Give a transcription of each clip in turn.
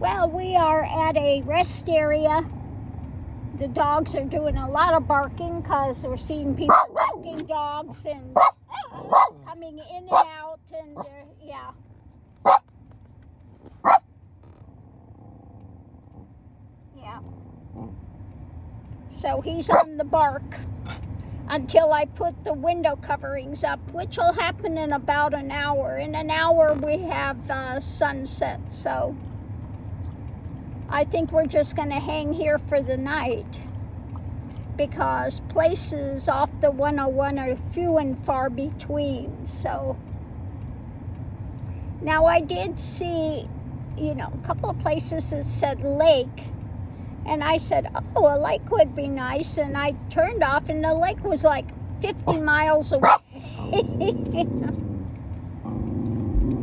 Well, we are at a rest area. The dogs are doing a lot of barking because we're seeing people walking dogs and coming in and out, and yeah. Yeah. So he's on the bark until I put the window coverings up, which will happen in about an hour. In an hour we have sunset, so I think we're just going to hang here for the night because places off the 101 are few and far between. So now I did see, a couple of places that said lake, and I said, oh, a lake would be nice, and I turned off and the lake was like 50 miles away.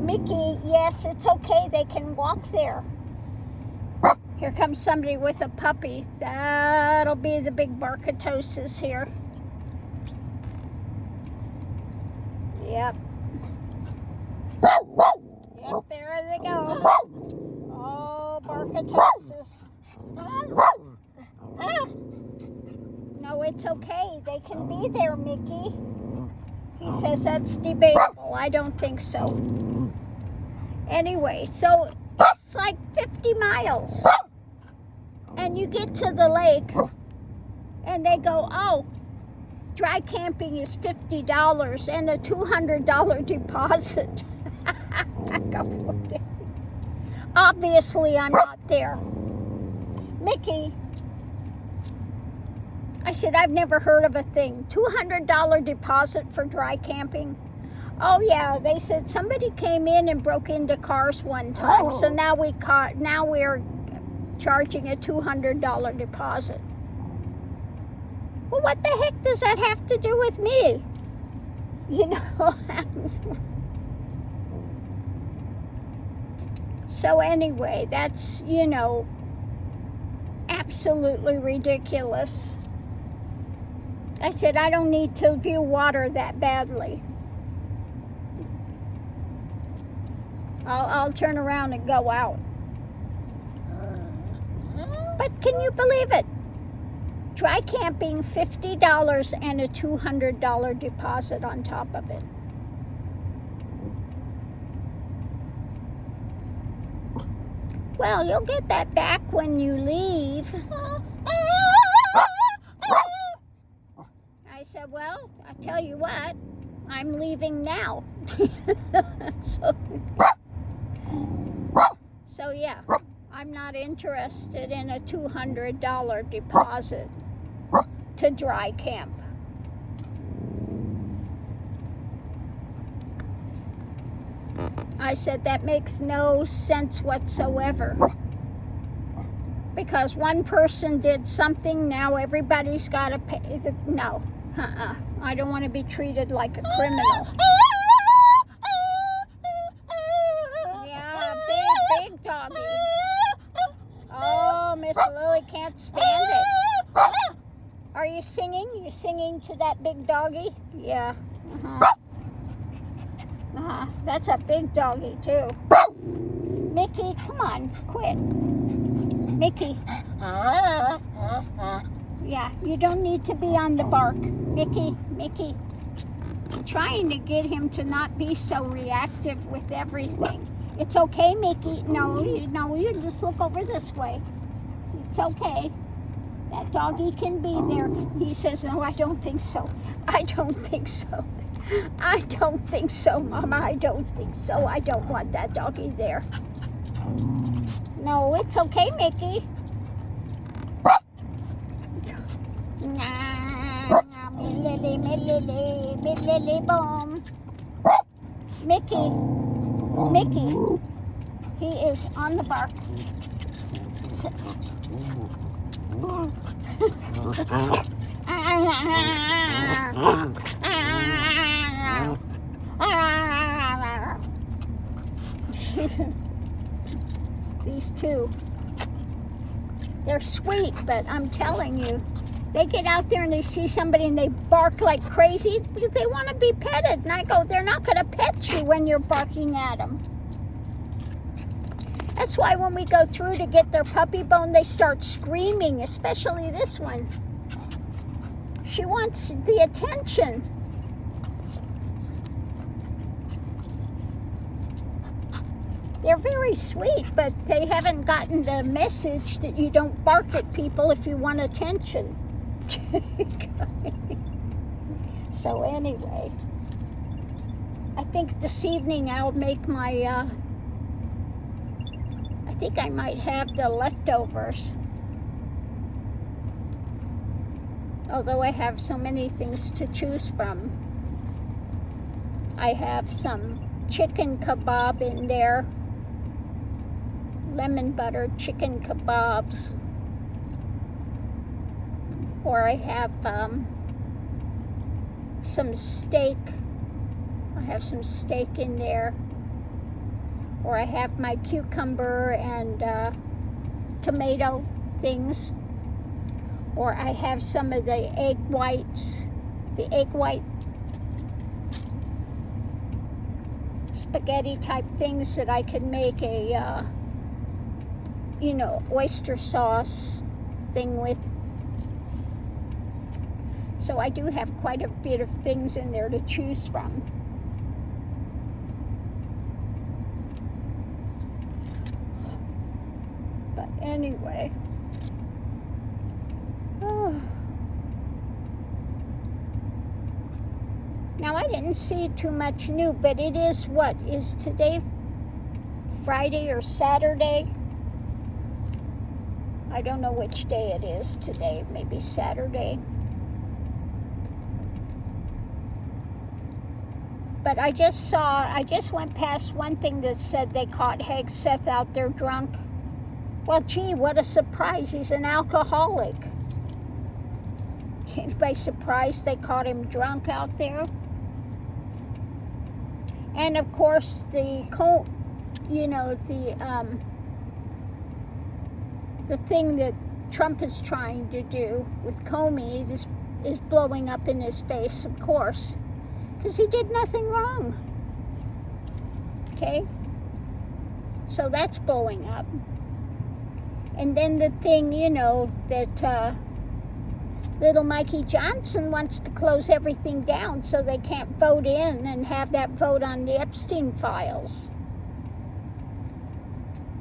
Mickey, yes, it's okay, they can walk there. Here comes somebody with a puppy. That'll be the big barkatosis here. Yep. Yep, there they go. Oh, barkatosis. No, it's okay. They can be there, Mickey. He says that's debatable. I don't think so. Anyway, so it's like 50 miles. And you get to the lake, and they go, oh, dry camping is $50 and a $200 deposit. Obviously, I'm not there. Mickey, I said, I've never heard of a thing. $200 deposit for dry camping? Oh yeah, they said somebody came in and broke into cars one time, so now we're charging a $200 deposit. Well, what the heck does that have to do with me? So anyway, that's, absolutely ridiculous. I said, I don't need to view water that badly. I'll turn around and go out. But can you believe it? Dry camping, $50 and a $200 deposit on top of it. Well, you'll get that back when you leave. I said, well, I tell you what, I'm leaving now. So yeah, I'm not interested in a $200 deposit to dry camp. I said that makes no sense whatsoever. Because one person did something, now everybody's got to pay. No, I don't want to be treated like a criminal. Yeah, big doggy. Oh, Miss Lily can't stand it. Are you singing? You singing to that big doggy? Yeah. That's a big doggy too. Mickey, come on, quit. Mickey. Yeah, you don't need to be on the bark. Mickey. I'm trying to get him to not be so reactive with everything. It's okay, Mickey. No, you just look over this way. It's okay. That doggy can be there. He says, no, I don't think so. I don't think so. I don't think so, Mama. I don't think so. I don't want that doggy there. No, it's okay, Mickey. Me lily boom. Mickey. He is on the bark. These two, they're sweet, but I'm telling you, they get out there and they see somebody and they bark like crazy. It's because they want to be petted. And I go, they're not going to pet you when you're barking at them. That's why when we go through to get their puppy bone, they start screaming, especially this one. She wants the attention. They're very sweet, but they haven't gotten the message that you don't bark at people if you want attention. So anyway, I think this evening I'll make my, I think I might have the leftovers. Although I have so many things to choose from. I have some chicken kebab in there. Lemon butter chicken kebabs. Or I have some steak. I have some steak in there. Or I have my cucumber and tomato things. Or I have some of the egg whites, the egg white spaghetti type things that I can make a, you know, oyster sauce thing with. So I do have quite a bit of things in there to choose from. But anyway. Oh. Now I didn't see too much new, but it is what? Is today Friday or Saturday? I don't know which day it is today, maybe Saturday. But I just went past one thing that said they caught Hegseth out there drunk. Well, gee, what a surprise. He's an alcoholic. Anybody surprised they caught him drunk out there? And of course, the thing that Trump is trying to do with Comey is blowing up in his face, of course, because he did nothing wrong. Okay? So that's blowing up. And then the thing, you know, that little Mikey Johnson wants to close everything down so they can't vote in and have that vote on the Epstein files.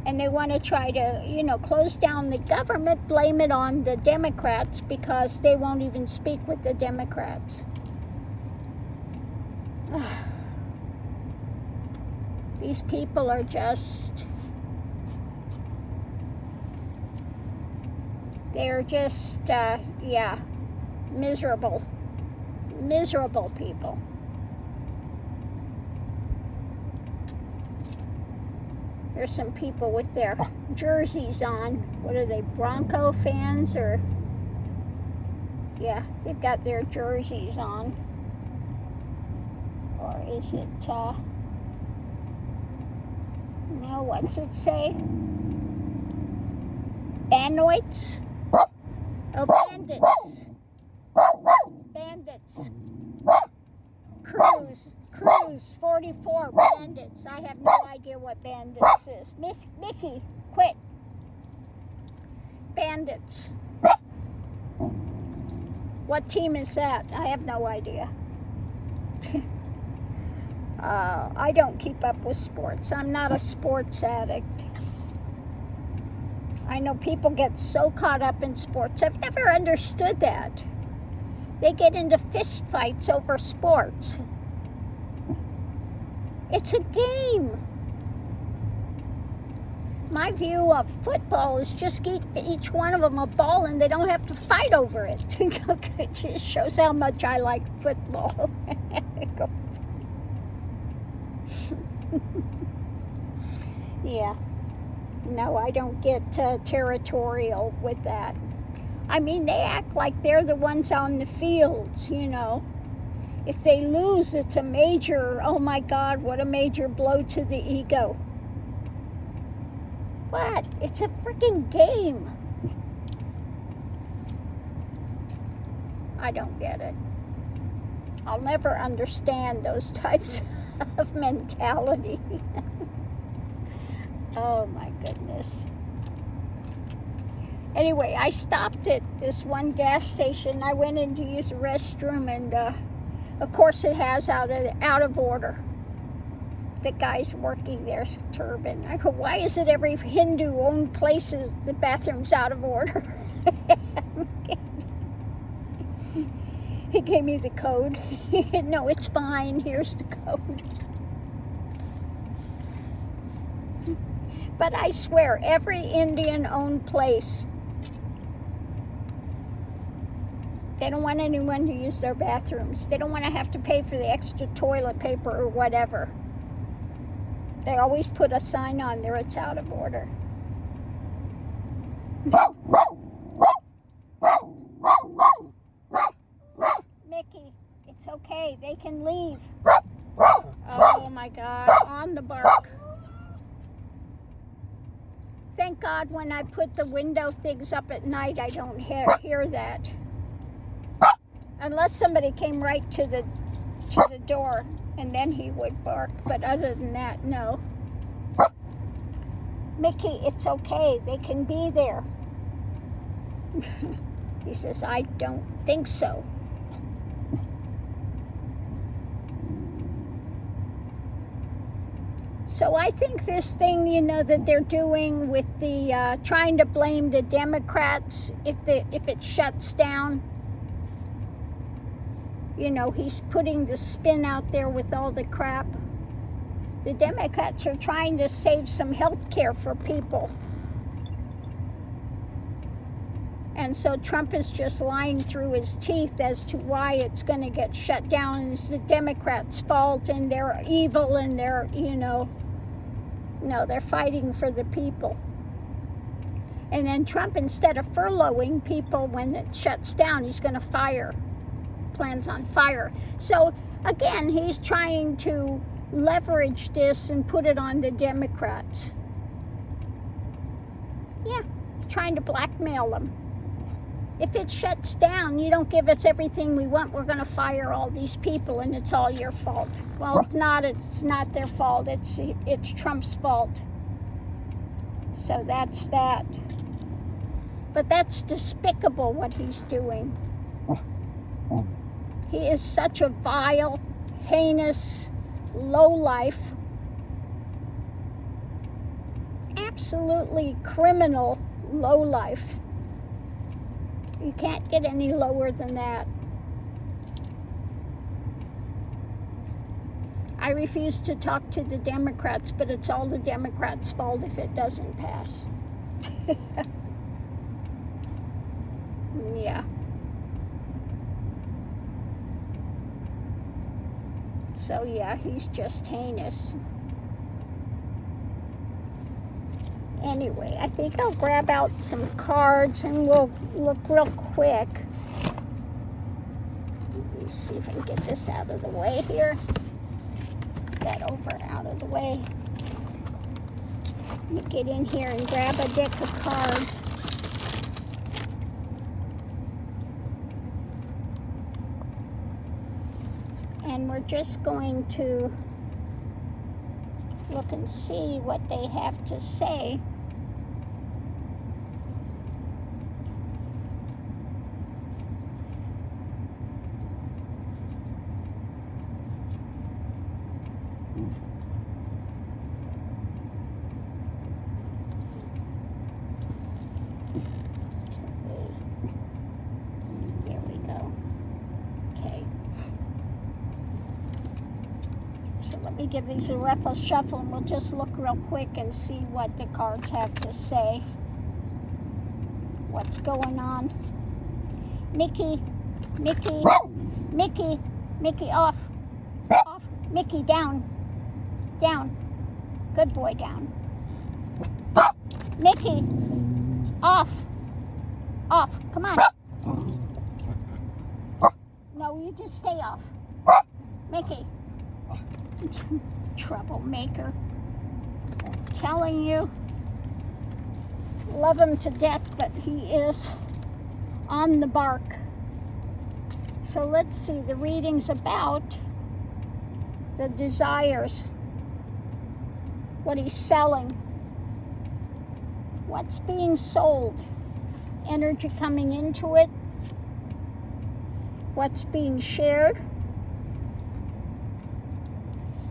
And they want to try to, you know, close down the government, blame it on the Democrats because they won't even speak with the Democrats. These people are just... They're just, yeah, miserable. Miserable people. There's some people with their jerseys on. What are they, Bronco fans? Or, yeah, they've got their jerseys on. Or is it, no, what's it say? Banoids? Oh, bandits. Bandits. Cruise 44 bandits. I have no idea what bandits is. Mickey, quit. Bandits. What team is that? I have no idea. I don't keep up with sports. I'm not a sports addict. I know people get so caught up in sports. I've never understood that. They get into fist fights over sports. It's a game. My view of football is just give each one of them a ball and they don't have to fight over it. It just shows how much I like football. Yeah. No, I don't get territorial with that. I mean, they act like they're the ones on the fields, you know. If they lose, it's a major, oh my God, what a major blow to the ego. What? It's a freaking game. I don't get it. I'll never understand those types of mentality. Oh my goodness. Anyway, I stopped at this one gas station. I went in to use the restroom, and of course it has out of order. The guy's working there's turban. I go, why is it every Hindu-owned places the bathroom's out of order? He gave me the code. No, it's fine. Here's the code. But I swear, every Indian-owned place, they don't want anyone to use their bathrooms. They don't want to have to pay for the extra toilet paper or whatever. They always put a sign on there, it's out of order. Mickey, it's okay. They can leave. Oh my God, on the bark. Thank God when I put the window things up at night, I don't hear that. Unless somebody came right to the door, and then he would bark. But other than that, no. Mickey, it's okay. They can be there. He says, I don't think so. So I think this thing, that they're doing with the trying to blame the Democrats if it shuts down. He's putting the spin out there with all the crap. The Democrats are trying to save some health care for people. And so Trump is just lying through his teeth as to why it's going to get shut down. And it's the Democrats' fault, and they're evil, and they're, no, they're fighting for the people. And then Trump, instead of furloughing people when it shuts down, he's going to plans on fire. So again, he's trying to leverage this and put it on the Democrats. Yeah, he's trying to blackmail them. If it shuts down, you don't give us everything we want, we're going to fire all these people, and it's all your fault. Well, it's not their fault. It's Trump's fault. So that's that. But that's despicable what he's doing. He is such a vile, heinous, lowlife, absolutely criminal lowlife. You can't get any lower than that. I refuse to talk to the Democrats, but it's all the Democrats' fault if it doesn't pass. Yeah. So yeah, he's just heinous. Anyway, I think I'll grab out some cards and we'll look real quick. Let me see if I can get this out of the way here. That out of the way. Let me get in here and grab a deck of cards. And we're just going to look and see what they have to say. There we go. Okay. So let me give these a ruffle shuffle, and we'll just look real quick and see what the cards have to say. What's going on? Mickey, Mickey, Mickey, Mickey, off, off, Mickey, down, down, good boy, down. Mickey, off, off, come on. No, you just stay off. Mickey. Troublemaker. Telling you, love him to death, but he is on the bark. So let's see, the reading's about the desires, what he's selling. What's being sold? Energy coming into it. What's being shared?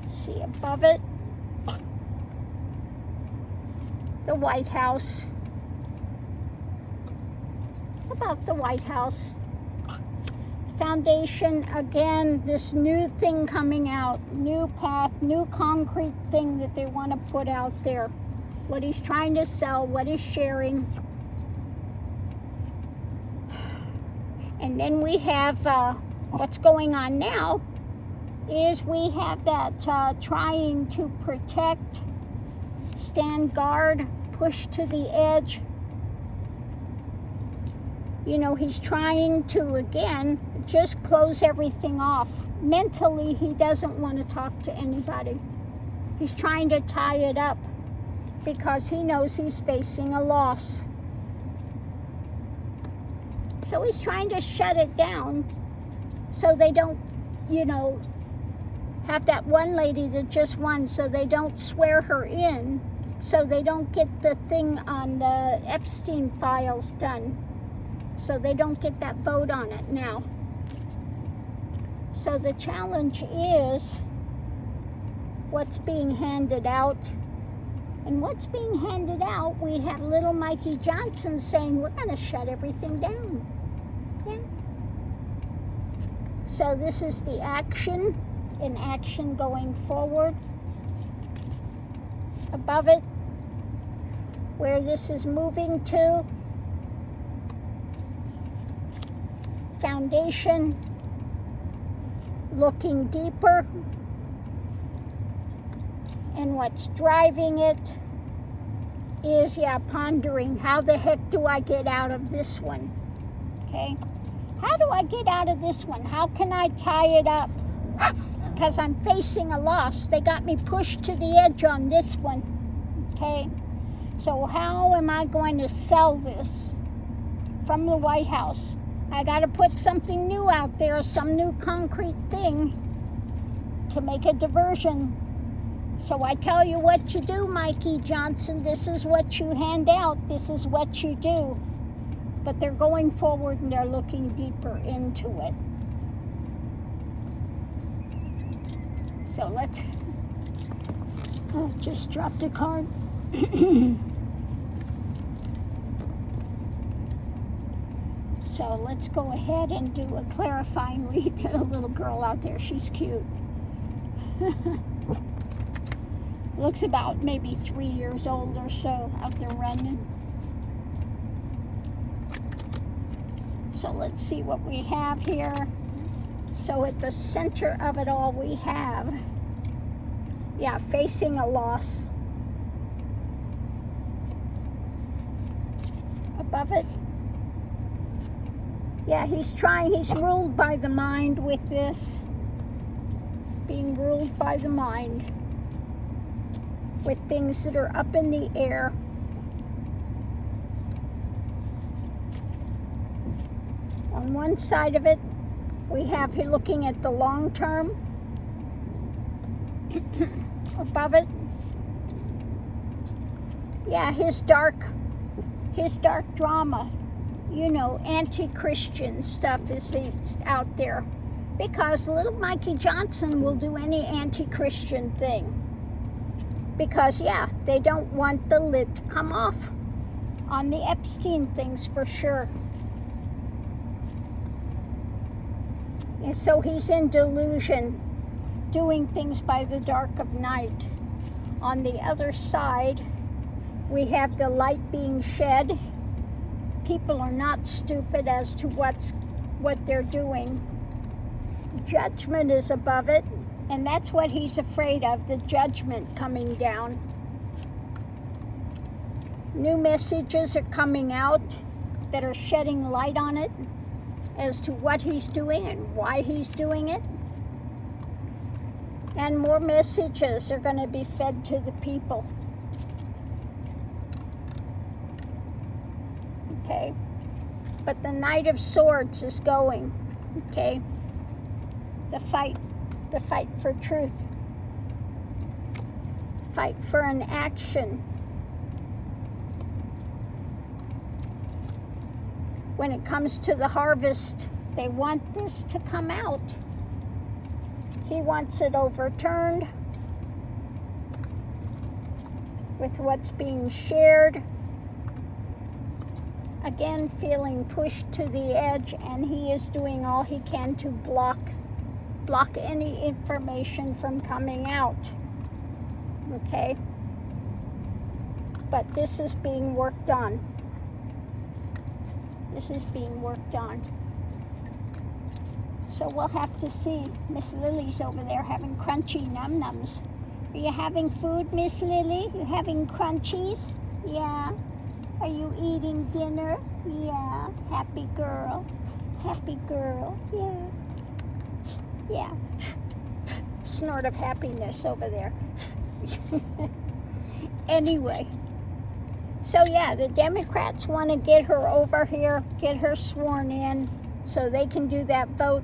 See above it. The White House. About the White House. Foundation, again, this new thing coming out. New path, new concrete thing that they want to put out there. What he's trying to sell, what he's sharing. And then we have what's going on now is we have that trying to protect, stand guard, push to the edge. You know, he's trying to, again, just close everything off. Mentally, he doesn't want to talk to anybody. He's trying to tie it up because he knows he's facing a loss. So he's trying to shut it down so they don't, you know, have that one lady that just won, so they don't swear her in, so they don't get the thing on the Epstein files done, so they don't get that vote on it now. So the challenge is what's being handed out. And what's being handed out, we have little Mikey Johnson saying, we're going to shut everything down. Yeah. So this is the action, in action going forward. Above it, where this is moving to. Foundation, looking deeper. And what's driving it is, pondering, how the heck do I get out of this one? Okay? How do I get out of this one? How can I tie it up? Because I'm facing a loss. They got me pushed to the edge on this one. Okay? So how am I going to sell this from the White House? I got to put something new out there, some new concrete thing to make a diversion. So I tell you what you do, Mikey Johnson. This is what you hand out. This is what you do. But they're going forward and they're looking deeper into it. So let's... Oh, just dropped a card. So let's go ahead and do a clarifying read. A little girl out there, she's cute. Looks about maybe 3 years old or so out there running. So let's see what we have here. So at the center of it all we have, facing a loss. Above it, he's ruled by the mind with this. Being ruled by the mind. With things that are up in the air. On one side of it, we have him looking at the long term. Above it, his dark drama. You know, anti-Christian stuff is out there. Because little Mikey Johnson will do any anti-Christian thing. Because, they don't want the lid to come off on the Epstein things for sure. And so he's in delusion, doing things by the dark of night. On the other side, we have the light being shed. People are not stupid as to what they're doing. Judgment is above it. And that's what he's afraid of, the judgment coming down. New messages are coming out that are shedding light on it as to what he's doing and why he's doing it. And more messages are going to be fed to the people. Okay? But the Knight of Swords is going. Okay? The fight for truth, fight for an action, when it comes to the harvest, they want this to come out. He wants it overturned with what's being shared. Again, feeling pushed to the edge, and he is doing all he can to block any information from coming out. Okay? But this is being worked on. This is being worked on. So we'll have to see. Miss Lily's over there having crunchy num-nums. Are you having food, Miss Lily? You having crunchies? Yeah. Are you eating dinner? Yeah. Happy girl. Happy girl. Yeah. Yeah. Snort of happiness over there. Anyway. So yeah, the Democrats want to get her over here, get her sworn in so they can do that vote.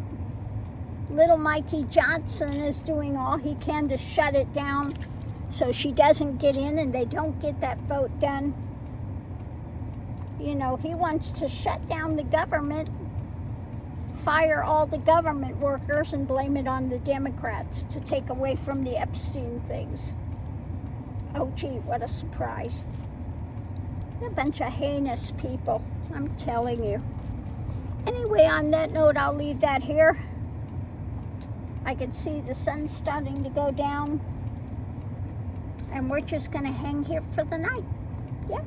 Little Mikey Johnson is doing all he can to shut it down so she doesn't get in and they don't get that vote done. You know, he wants to shut down the government, fire all the government workers, and blame it on the Democrats to take away from the Epstein things. Oh gee, what a surprise. A bunch of heinous people, I'm telling you. Anyway, on that note, I'll leave that here. I can see the sun starting to go down. And we're just going to hang here for the night. Yeah.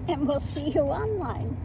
And we'll see you online.